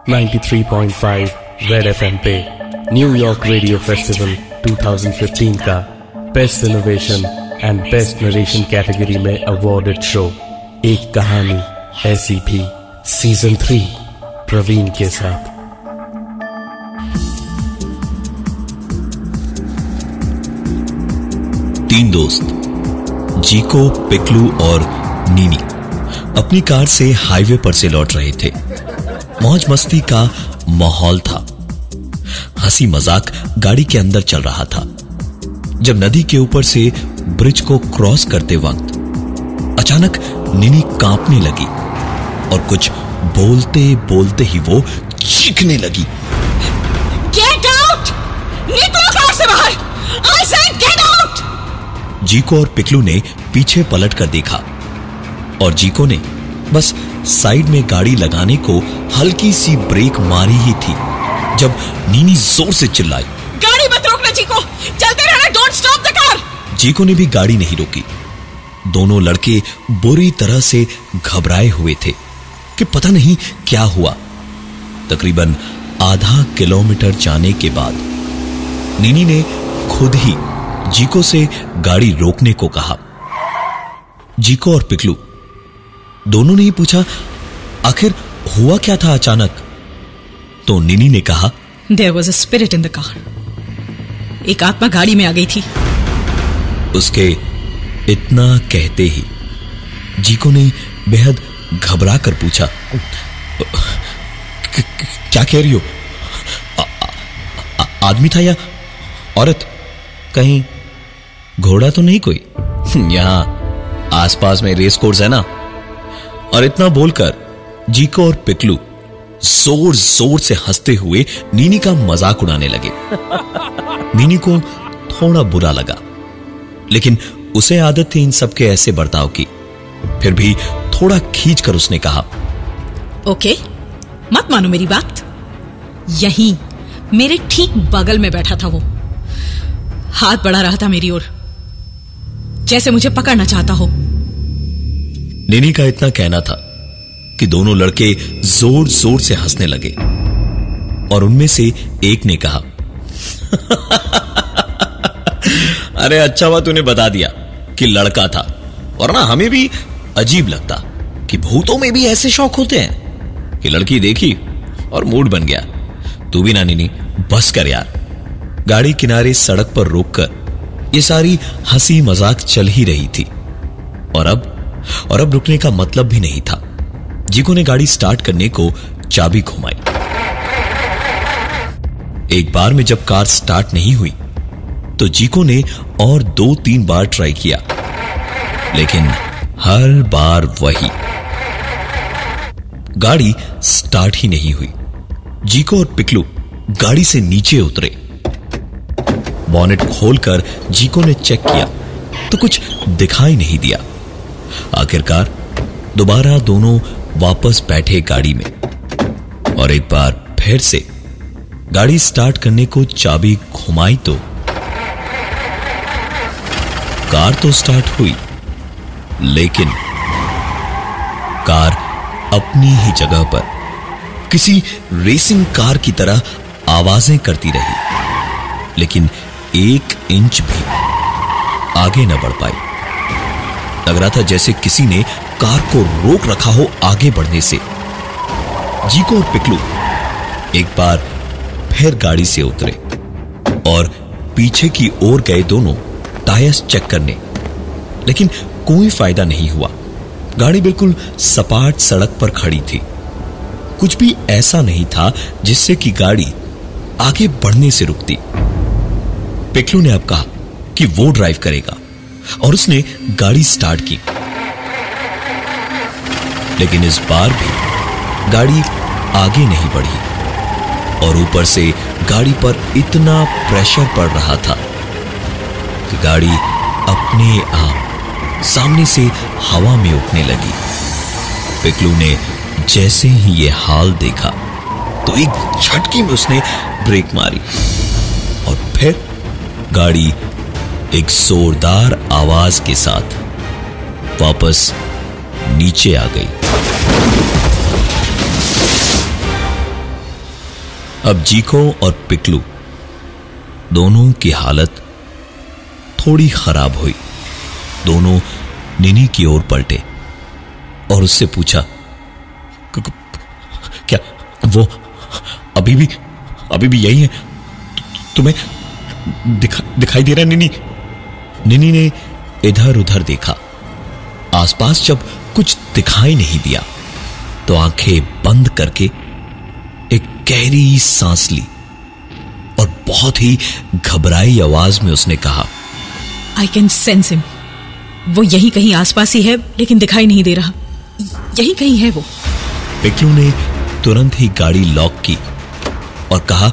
93.5 red FM पे New York radio festival 2015 का best innovation and best narration category में awarded show एक कहानी ऐसी भी सीजन 3 प्रवीण के साथ। तीन दोस्त जीको, पिकलू और नीनी अपनी कार से हाईवे पर से लौट रहे थे। मौज मस्ती का माहौल था। हंसी मजाक गाड़ी के अंदर चल रहा था जब नदी के ऊपर से ब्रिज को क्रॉस करते वक्त अचानक नीनी कांपने लगी और कुछ बोलते बोलते ही वो चीखने लगी। Get out! निकलो कार से बाहर! I said get out! जीको और पिकलू ने पीछे पलट कर देखा और जीको ने बस साइड में गाड़ी लगाने को हल्की सी ब्रेक मारी ही थी जब नीनी जोर से चिल्लाई, गाड़ी मत रोकना जीको, चलते रहना, डोंट स्टॉप द कार। जीको ने भी गाड़ी नहीं रोकी। दोनों लड़के बुरी तरह से घबराए हुए थे कि पता नहीं क्या हुआ। तकरीबन आधा किलोमीटर जाने के बाद नीनी ने खुद ही जीको से गाड़ी रोकने को कहा। जीको और पिकलू दोनों ने ही पूछा आखिर हुआ क्या था अचानक। तो नीनी ने कहा, There was a spirit in the car. एक आत्मा गाड़ी में आ गई थी। उसके इतना कहते ही जीको ने बेहद घबरा कर पूछा, क्या कह रही हो? आदमी था या औरत? कहीं घोड़ा तो नहीं कोई? यहां आसपास में रेस कोर्स है ना। और इतना बोलकर जीको और पिकलू जोर जोर से हंसते हुए नीनी का मजाक उड़ाने लगे। नीनी को थोड़ा बुरा लगा, लेकिन उसे आदत थी इन सबके ऐसे बर्ताव की। फिर भी थोड़ा खींच कर उसने कहा, ओके, मत मानो मेरी बात। यहीं मेरे ठीक बगल में बैठा था वो, हाथ बढ़ा रहा था मेरी ओर, जैसे मुझे पकड़ना चाहता हो। नीनी का इतना कहना था कि दोनों लड़के जोर जोर से हंसने लगे और उनमें से एक ने कहा, अरे अच्छा हुआ तूने बता दिया कि लड़का था, और ना हमें भी अजीब लगता कि भूतों में भी ऐसे शौक होते हैं कि लड़की देखी और मूड बन गया। तू भी ना नीनी, बस कर यार। गाड़ी किनारे सड़क पर रोककर ये सारी हंसी मजाक चल ही रही थी और अब रुकने का मतलब भी नहीं था। जीको ने गाड़ी स्टार्ट करने को चाबी घुमाई। एक बार में जब कार स्टार्ट नहीं हुई तो जीको ने और 2-3 बार ट्राई किया, लेकिन हर बार वही, गाड़ी स्टार्ट ही नहीं हुई। जीको और पिकलू गाड़ी से नीचे उतरे। बॉनेट खोलकर जीको ने चेक किया तो कुछ दिखाई नहीं दिया। आखिरकार दोबारा दोनों वापस बैठे गाड़ी में और एक बार फिर से गाड़ी स्टार्ट करने को चाबी घुमाई तो कार तो स्टार्ट हुई, लेकिन कार अपनी ही जगह पर किसी रेसिंग कार की तरह आवाजें करती रही, लेकिन 1 इंच भी आगे न बढ़ पाई। लग रहा था जैसे किसी ने कार को रोक रखा हो आगे बढ़ने से। जीको और पिकलू एक बार फिर गाड़ी से उतरे और पीछे की ओर गए दोनों टायर्स चेक करने, लेकिन कोई फायदा नहीं हुआ। गाड़ी बिल्कुल सपाट सड़क पर खड़ी थी। कुछ भी ऐसा नहीं था जिससे कि गाड़ी आगे बढ़ने से रुकती। पिकलू ने अब कहा कि वो ड्राइव करेगा और उसने गाड़ी स्टार्ट की, लेकिन इस बार भी गाड़ी आगे नहीं बढ़ी और ऊपर से गाड़ी पर इतना प्रेशर पड़ रहा था कि गाड़ी अपने आप सामने से हवा में उठने लगी। पिकलू ने जैसे ही ये हाल देखा तो एक झटके में उसने ब्रेक मारी और फिर गाड़ी एक जोरदार आवाज के साथ वापस नीचे आ गई। अब जीको और पिकलू दोनों की हालत थोड़ी खराब हुई। दोनों निनी की ओर पलटे और उससे पूछा, क्या वो अभी भी यही है? तुम्हें दिखाई दे रहा है निनी? निनी ने इधर उधर देखा। आसपास जब कुछ दिखाई नहीं दिया तो आंखें बंद करके एक गहरी सांस ली और बहुत ही घबराई आवाज में उसने कहा, आई कैन सेंस हिम। वो यहीं कहीं आसपास ही है, लेकिन दिखाई नहीं दे रहा। यहीं कहीं है वो। पिकलू ने तुरंत ही गाड़ी लॉक की और कहा,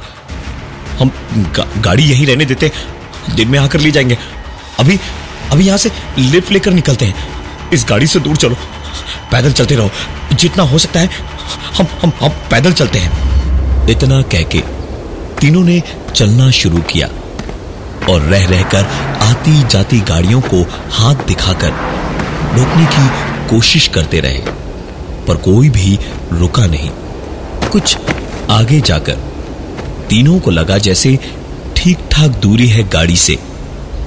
हम गाड़ी यहीं रहने देते, दिन में आकर ले जाएंगे। अभी यहां से लिफ्ट लेकर निकलते हैं। इस गाड़ी से दूर चलो, पैदल चलते रहो, जितना हो सकता है हम पैदल चलते हैं। इतना कहके तीनों ने चलना शुरू किया और रह रहकर आती जाती गाड़ियों को हाथ दिखाकर रोकने की कोशिश करते रहे, पर कोई भी रुका नहीं। कुछ आगे जाकर तीनों को लगा जैसे ठीक ठाक दूरी है गाड़ी से,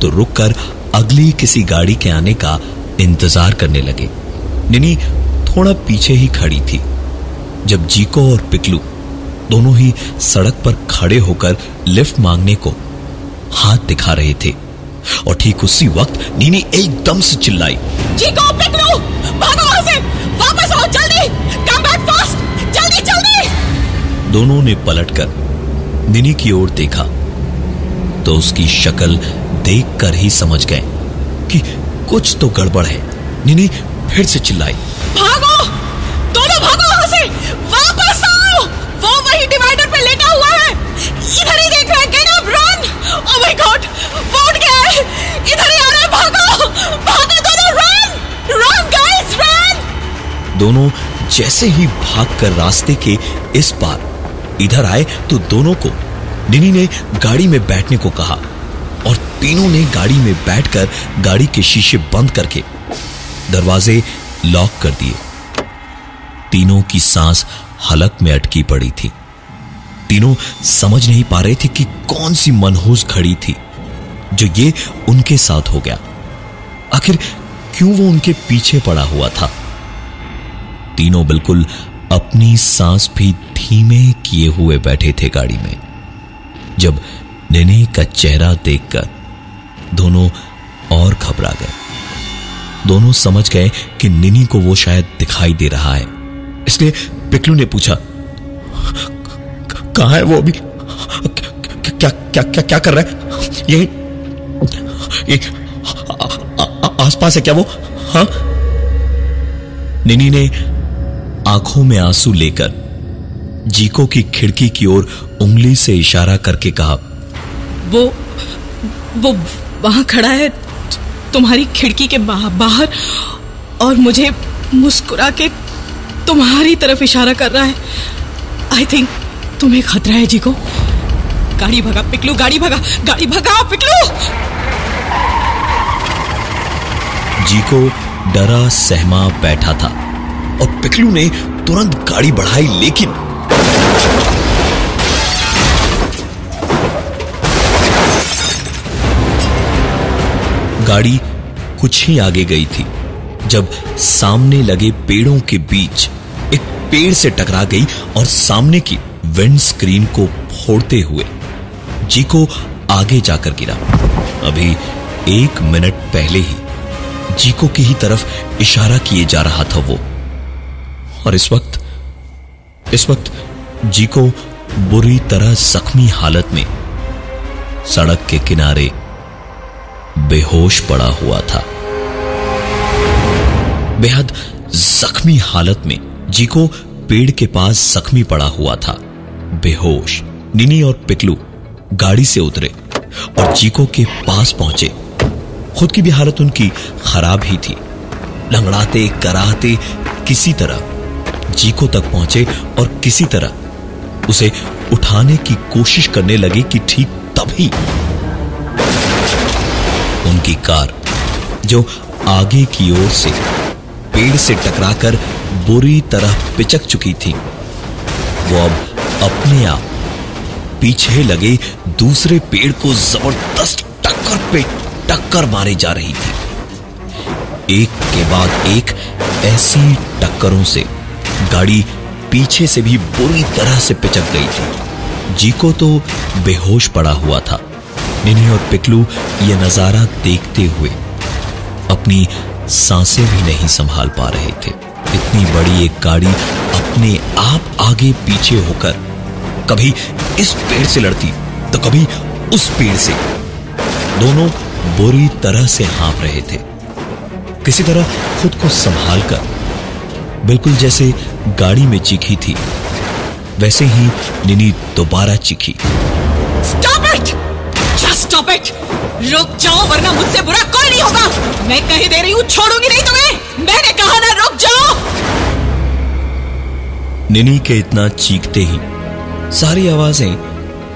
तो रुककर अगली किसी गाड़ी के आने का इंतजार करने लगे। निनी थोड़ा पीछे ही खड़ी थी। जब जीको और पिकलू दोनों ही सड़क पर खड़े होकर लिफ्ट मांगने को हाथ दिखा रहे थे और ठीक उसी वक्त निनी एकदम से चिल्लाई, जीको, पिकलू, भागो वहां से, वापस आओ, जल्दी, कम बैक फास्ट, जल्दी जल्दी। दोनों ने पलटकर निनी की ओर देखा तो उसकी शक्ल देखकर ही समझ गए कि कुछ तो गड़बड़ है। निनी फिर से चिल्लाई, भागो, दोनों भागो वहां से, वापस आओ, वो वही डिवाइडर पे लेटा हुआ है, इधर ही देख रहा है, get up, run. Oh my God, वो उठ गया है, इधर ही आ रहा है, भागो भागो दोनों, रन गाइस, रन। दोनों जैसे ही भागकर रास्ते के इस पार इधर आए तो दोनों को निनी ने गाड़ी में बैठने को कहा और तीनों ने गाड़ी में बैठकर गाड़ी के शीशे बंद करके दरवाजे लॉक कर दिए। तीनों की सांस हलक में अटकी पड़ी थी। तीनों समझ नहीं पा रहे थे कि कौन सी मनहूस घड़ी थी जो ये उनके साथ हो गया। आखिर क्यों वो उनके पीछे पड़ा हुआ था? तीनों बिल्कुल अपनी सांस भी धीमे किए हुए बैठे थे गाड़ी में। जब निनी का चेहरा देखकर दोनों और घबरा गए। दोनों समझ गए कि निनी को वो शायद दिखाई दे रहा है, इसलिए पिकलू ने पूछा, कहां है वो अभी? क्या कर रहा है? यही आसपास है क्या वो? हाँ? निनी ने आंखों में आंसू लेकर जीको की खिड़की की ओर उंगली से इशारा करके कहा, वो वहां खड़ा है तुम्हारी खिड़की के बाहर और मुझे मुस्कुरा के तुम्हारी तरफ इशारा कर रहा है। आई थिंक तुम्हें खतरा है जीको। गाड़ी भगा पिकलू, गाड़ी भगा पिकलू। जीको डरा सहमा बैठा था और पिकलू ने तुरंत गाड़ी बढ़ाई, लेकिन गाड़ी कुछ ही आगे गई थी जब सामने लगे पेड़ों के बीच एक पेड़ से टकरा गई और सामने की विंड स्क्रीन को फोड़ते हुए जीको आगे जाकर गिरा। अभी 1 मिनट पहले ही जीको की ही तरफ इशारा किए जा रहा था वो, और इस वक्त जीको बुरी तरह जख्मी हालत में सड़क के किनारे बेहोश पड़ा हुआ था। बेहद जख्मी हालत में जीको पेड़ के पास जख्मी पड़ा हुआ था, बेहोश। निनी और पिकलू गाड़ी से उतरे और जीको के पास पहुंचे। खुद की भी हालत उनकी खराब ही थी। लंगड़ाते कराहते किसी तरह जीको तक पहुंचे और किसी तरह उसे उठाने की कोशिश करने लगे कि ठीक तभी उनकी कार, जो आगे की ओर से पेड़ से टकराकर बुरी तरह पिचक चुकी थी, वो अब अपने आप पीछे लगे दूसरे पेड़ को जबरदस्त टक्कर पे टक्कर मारे जा रही थी। एक के बाद एक ऐसी टक्करों से गाड़ी पीछे से भी बुरी तरह से पिचक गई थी। जीको तो बेहोश पड़ा हुआ था। निनी और पिकलू ये नजारा देखते हुए अपनी सांसें भी नहीं संभाल पा रहे थे। इतनी बड़ी एक गाड़ी अपने आप आगे पीछे होकर कभी इस पेड़ से लड़ती तो कभी उस पेड़ से। दोनों बुरी तरह से हाँफ रहे थे, किसी तरह खुद को संभाल कर, बिल्कुल जैसे गाड़ी में चीखी थी वैसे ही निनी दोबारा चीखी। Stop it! Just stop it! रुक जाओ वरना मुझसे बुरा कोई नहीं होगा। मैं कह दे रही हूं, छोड़ूंगी नहीं तुम्हें। मैंने कहा ना, रुक जाओ। निनी के इतना चीखते ही सारी आवाजें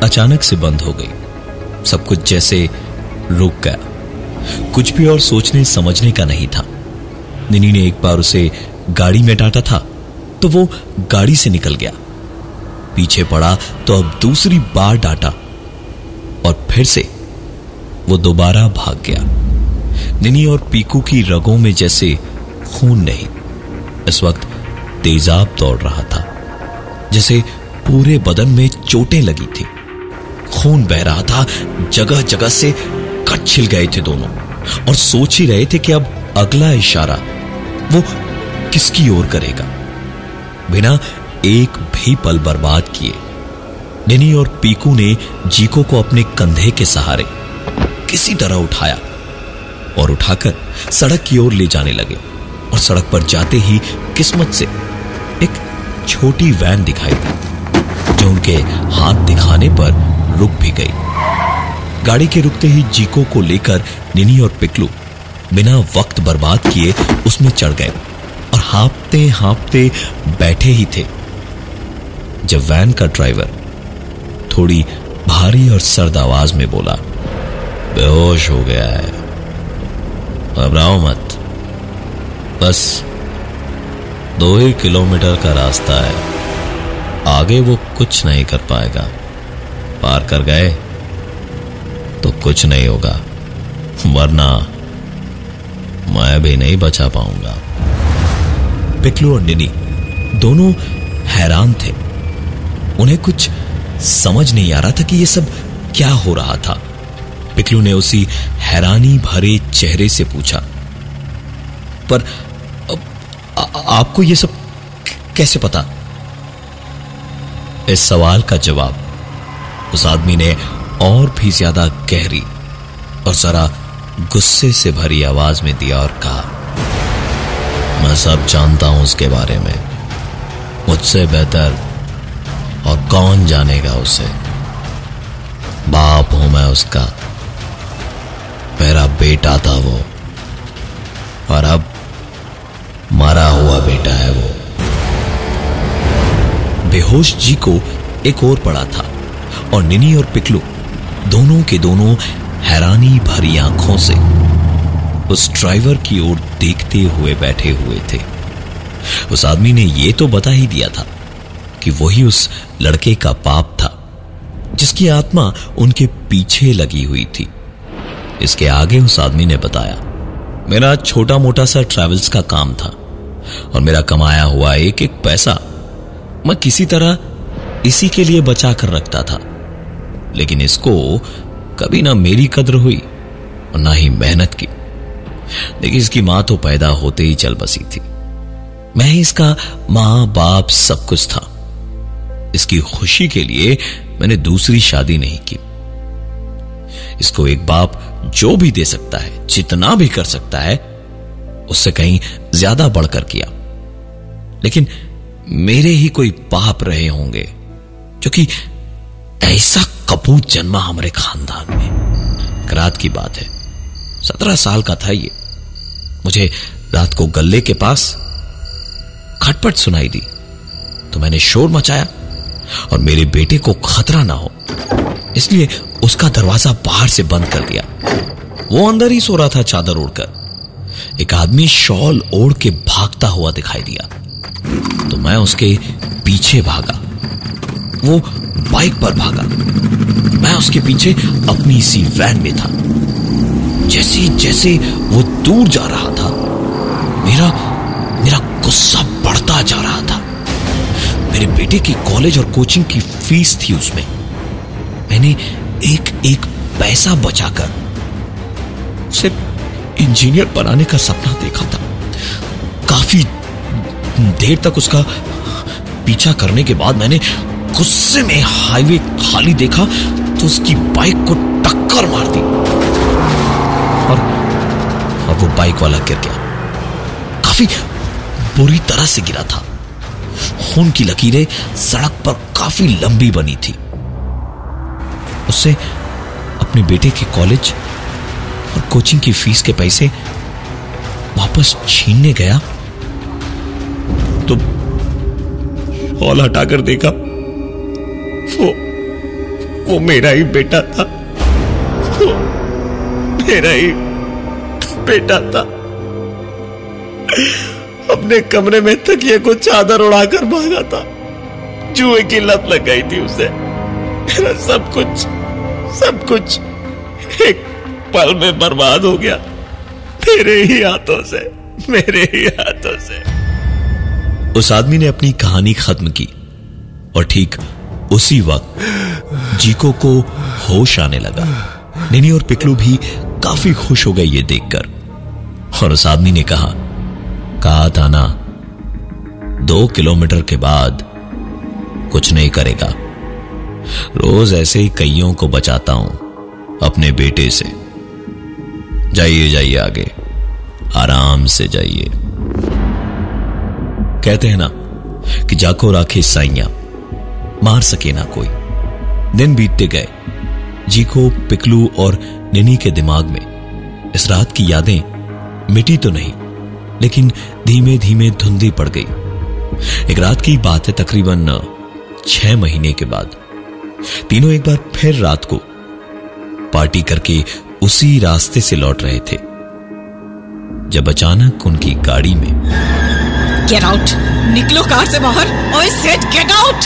अचानक से बंद हो गई। सब कुछ जैसे रुक गया। कुछ भी और सोचने समझने का नहीं था। निनी ने एक बार उसे गाड़ी में डांटा था तो वो गाड़ी से निकल गया। पीछे पड़ा तो अब दूसरी बार डांटा और फिर से वो दोबारा भाग गया। निनी और पीकू की रगों में जैसे खून नहीं, इस वक्त तेजाब दौड़ रहा था। जैसे पूरे बदन में चोटें लगी थी, खून बह रहा था, जगह जगह से कट छिल गए थे दोनों और सोच ही रहे थे कि अब अगला इशारा वो किसकी ओर करेगा। बिना एक भी पल बर्बाद किए निनी और पीकू ने जीको को अपने कंधे के सहारे किसी तरह उठाया और उठाकर सड़क की ओर ले जाने लगे। और सड़क पर जाते ही किस्मत से एक छोटी वैन दिखाई दी जो उनके हाथ दिखाने पर रुक भी गई। गाड़ी के रुकते ही जीको को लेकर निनी और पिकलू बिना वक्त बर्बाद किए उसमें चढ़ गए और हाँफते हाँफते बैठे ही थे जब वैन का ड्राइवर थोड़ी भारी और सर्द आवाज में बोला, बेहोश हो गया है, घबराओ मत, बस 2 ही किलोमीटर का रास्ता है, आगे वो कुछ नहीं कर पाएगा, पार कर गए तो कुछ नहीं होगा, वरना मैं भी नहीं बचा पाऊंगा। पिकलू और निनी दोनों हैरान थे। उन्हें कुछ समझ नहीं आ रहा था कि ये सब क्या हो रहा था। पिकलू ने उसी हैरानी भरे चेहरे से पूछा, पर आपको ये सब कैसे पता? इस सवाल का जवाब उस आदमी ने और भी ज्यादा गहरी और जरा गुस्से से भरी आवाज में दिया और कहा, मैं सब जानता हूं उसके बारे में, मुझसे बेहतर और कौन जानेगा उसे। बाप हूं मैं उसका, मेरा बेटा था वो और अब मरा हुआ बेटा है वो। बेहोश जी को एक और पड़ा था और निनी और पिकलू दोनों के दोनों हैरानी भरी आंखों से उस ड्राइवर की ओर देखते हुए बैठे हुए थे। उस आदमी ने यह तो बता ही दिया था कि वही उस लड़के का बाप था जिसकी आत्मा उनके पीछे लगी हुई थी। इसके आगे उस आदमी ने बताया, मेरा छोटा मोटा सा ट्रैवल्स का काम था और मेरा कमाया हुआ एक एक पैसा मैं किसी तरह इसी के लिए बचा कर रखता था, लेकिन इसको कभी ना मेरी कद्र हुई और ना ही मेहनत की। लेकिन इसकी मां तो पैदा होते ही चल बसी थी, मैं ही इसका मां बाप सब कुछ था। इसकी खुशी के लिए मैंने दूसरी शादी नहीं की। इसको एक बाप जो भी दे सकता है, जितना भी कर सकता है, उससे कहीं ज्यादा बढ़कर किया। लेकिन मेरे ही कोई पाप रहे होंगे जो कि ऐसा कपूत जन्मा हमारे खानदान में। एक रात की बात है, 17 साल का था ये। मुझे रात को गल्ले के पास खटपट सुनाई दी तो मैंने शोर मचाया और मेरे बेटे को खतरा ना हो इसलिए उसका दरवाजा बाहर से बंद कर दिया। वो अंदर ही सो रहा था चादर ओढ़कर। एक आदमी शॉल ओढ़ के भागता हुआ दिखाई दिया तो मैं उसके पीछे भागा। वो बाइक पर भागा। मैं उसके पीछे अपनी सी वैन में था। जैसे जैसे वो दूर जा रहा था, मेरा गुस्सा बढ़ता जा रहा था। मेरे बेटे की कॉलेज और कोचिंग की फीस थी उसमें। मैंने एक एक पैसा बचाकर उसे इंजीनियर बनाने का सपना देखा था। काफी देर तक उसका पीछा करने के बाद मैंने गुस्से में हाईवे खाली देखा तो उसकी बाइक को टक्कर मार दी और वो बाइक वाला गिर गया। काफी बुरी तरह से गिरा था। खून की लकीरें सड़क पर काफी लंबी बनी थी। उससे अपने बेटे के कॉलेज और कोचिंग की फीस के पैसे वापस छीनने गया तो हॉल हटाकर देखा वो मेरा ही बेटा था। वो मेरा ही बेटा था। अपने कमरे में तकिए को चादर उड़ाकर भागा था। जुए की लत लग गई थी उसे। मेरा सब कुछ एक पल में बर्बाद हो गया मेरे ही हाथों से। उस आदमी ने अपनी कहानी खत्म की और ठीक उसी वक्त जीको को होश आने लगा। निनी और पिकलू भी काफी खुश हो गए ये देखकर। और उस आदमी ने कहा था ना, 2 किलोमीटर के बाद कुछ नहीं करेगा। रोज ऐसे ही कईयों को बचाता हूं अपने बेटे से। जाइए आगे, आराम से जाइए। कहते हैं ना कि जाको राखे साइयां, मार सके ना कोई। दिन बीतते गए। जीको, पिकलू और निनी के दिमाग में इस रात की यादें मिटी तो नहीं, लेकिन धीमे धीमे धुंधली पड़ गई। एक रात की बात है, तकरीबन 6 महीने के बाद तीनों एक बार फिर रात को पार्टी करके उसी रास्ते से लौट रहे थे जब अचानक उनकी गाड़ी में गेट आउट, निकलो कार से बाहर। ओए सेड गेट आउट।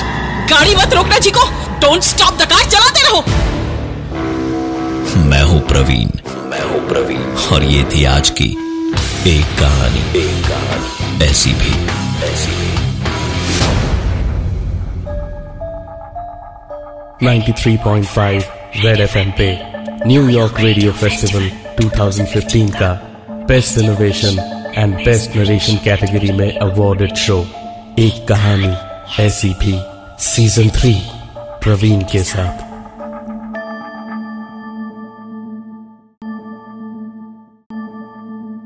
गाड़ी मत रोकना जीको, डोंट स्टॉप द कार, चलाते रहो। मैं हूं प्रवीण और ये थी आज की एक कहानी ऐसी भी। 93.5 रेड एफएम पे न्यूयॉर्क रेडियो फेस्टिवल 2015 का best innovation and best narration category में अवॉर्डेड शो एक कहानी ऐसी भी सीजन 3 प्रवीण के साथ।